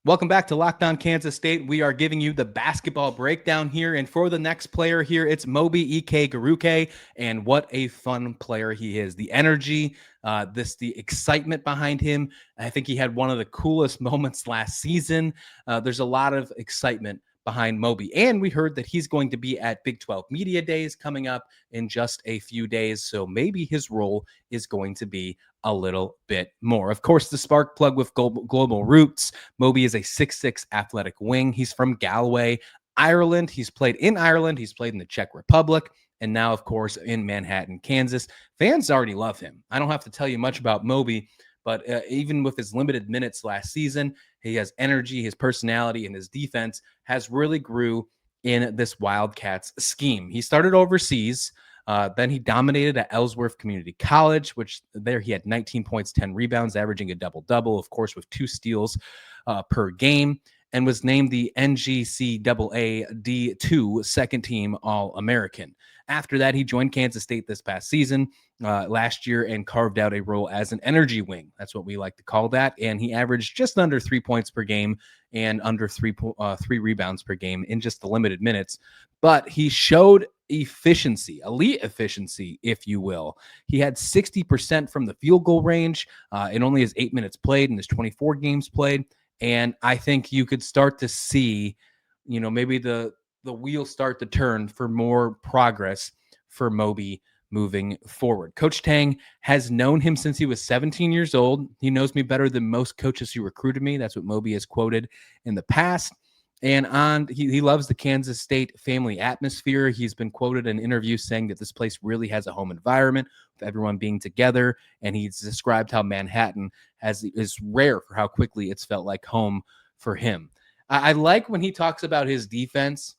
Welcome back to Locked On Kansas State. We are giving you the basketball breakdown here. And for the next player here, it's Mobi Ikegwuruka. And what a fun player he is. The energy, the excitement behind him. I think he had one of the coolest moments last season. There's a lot of excitement behind Mobi. And we heard that he's going to be at Big 12 Media Days coming up in just a few days. So maybe his role is going to be a little bit more. Of course, the spark plug with global roots. Mobi is a 6'6" athletic wing. He's from Galway, Ireland. He's played in Ireland. He's played in the Czech Republic. And now, of course, in Manhattan, Kansas. Fans already love him. I don't have to tell you much about Mobi, but even with his limited minutes last season, he has energy, his personality, and his defense has really grew in this Wildcats scheme. He started overseas. Then he dominated at Ellsworth Community College, which there he had 19 points, 10 rebounds, averaging a double-double, of course, with 2 steals per game, and was named the NGCAA D2 second team All-American. After that, he joined Kansas State this past season, last year, and carved out a role as an energy wing. That's what we like to call that. And he averaged just under 3 points per game and under three rebounds per game in just the limited minutes. But he showed efficiency, elite efficiency, if you will. He had 60% from the field goal range in only his 8 minutes played and his 24 games played. And I think you could start to see, maybe the wheels start to turn for more progress for Mobi moving forward. Coach Tang has known him since he was 17 years old. He knows me better than most coaches who recruited me. That's what Mobi has quoted in the past. And he loves the Kansas State family atmosphere. He's been quoted in interviews saying that this place really has a home environment with everyone being together. And he's described how Manhattan is rare for how quickly it's felt like home for him. I like when he talks about his defense.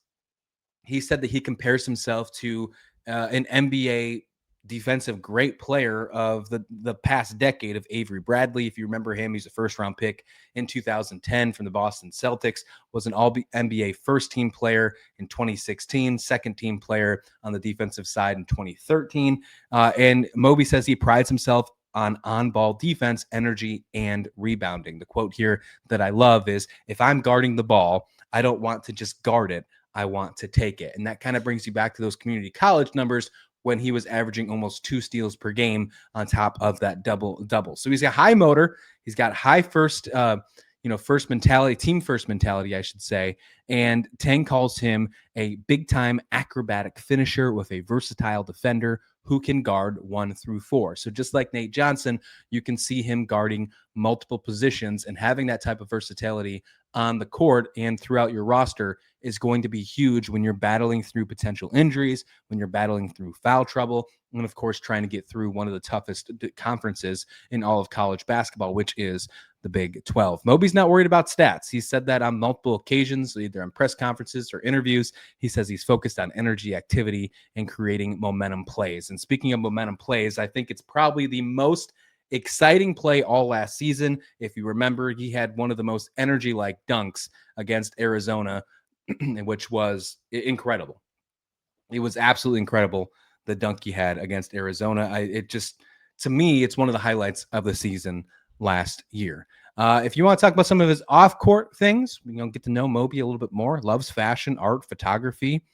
He said that he compares himself to an NBA defensive great player of the past decade of Avery Bradley. If you remember him, he's a first-round pick in 2010 from the Boston Celtics, was an All-NBA first-team player in 2016, second-team player on the defensive side in 2013. And Mobi says he prides himself on-ball defense, energy, and rebounding. The quote here that I love is, "If I'm guarding the ball, I don't want to just guard it. I want to take it." And that kind of brings you back to those community college numbers when he was averaging almost 2 steals per game on top of that double-double. So he's got high motor. He's got high first mentality, team first mentality, I should say. And Tang calls him a big-time acrobatic finisher with a versatile defender who can guard 1 through 4. So just like Nate Johnson, you can see him guarding multiple positions, and having that type of versatility on the court and throughout your roster is going to be huge when you're battling through potential injuries, when you're battling through foul trouble, and of course, trying to get through one of the toughest conferences in all of college basketball, which is the Big 12. Mobi's not worried about stats. He said that on multiple occasions, either on press conferences or interviews. He says he's focused on energy, activity, and creating momentum plays. And speaking of momentum plays, I think it's probably the most exciting play all last season. If you remember, he had one of the most energy-like dunks against Arizona, which was incredible. It was absolutely incredible, the dunk he had against Arizona. To me, it's one of the highlights of the season last year. If you want to talk about some of his off-court things, get to know Mobi a little bit more. Loves fashion, art, photography.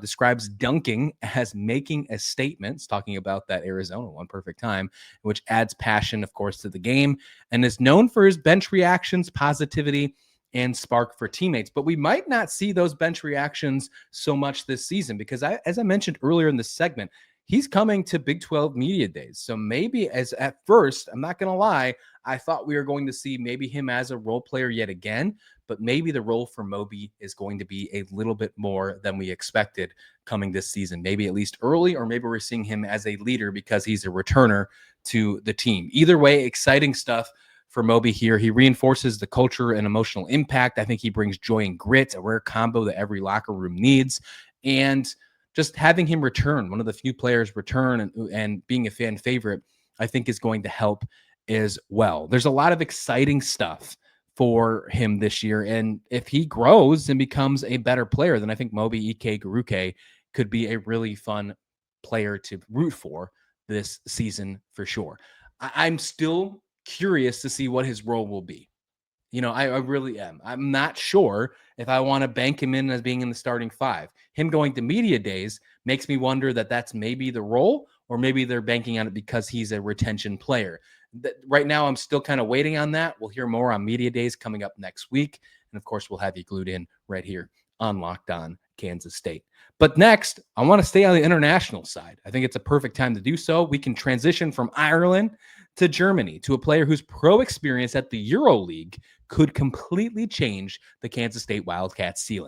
Describes dunking as making a statement. It's talking about that Arizona one, perfect time, which adds passion, of course, to the game, and is known for his bench reactions, positivity, and spark for teammates. But we might not see those bench reactions so much this season because, as I mentioned earlier in this segment, he's coming to Big 12 Media Days. So maybe at first, I'm not going to lie, I thought we were going to see maybe him as a role player yet again, but maybe the role for Mobi is going to be a little bit more than we expected coming this season. Maybe at least early, or maybe we're seeing him as a leader because he's a returner to the team. Either way, exciting stuff for Mobi here. He reinforces the culture and emotional impact. I think he brings joy and grit, a rare combo that every locker room needs. And just having him return, one of the few players return and being a fan favorite, I think is going to help as well. There's a lot of exciting stuff for him this year. And if he grows and becomes a better player, then I think Mobi Ikegwuruka could be a really fun player to root for this season for sure. I'm still curious to see what his role will be. I really am. I'm not sure if I want to bank him in as being in the starting five. Him going to media days makes me wonder that that's maybe the role, or maybe they're banking on it because he's a retention player. Right now, I'm still kind of waiting on that. We'll hear more on media days coming up next week. And of course, we'll have you glued in right here on Locked On Kansas State. But next, I want to stay on the international side. I think it's a perfect time to do so. We can transition from Ireland to Germany, to a player whose pro experience at the EuroLeague could completely change the Kansas State Wildcats ceiling.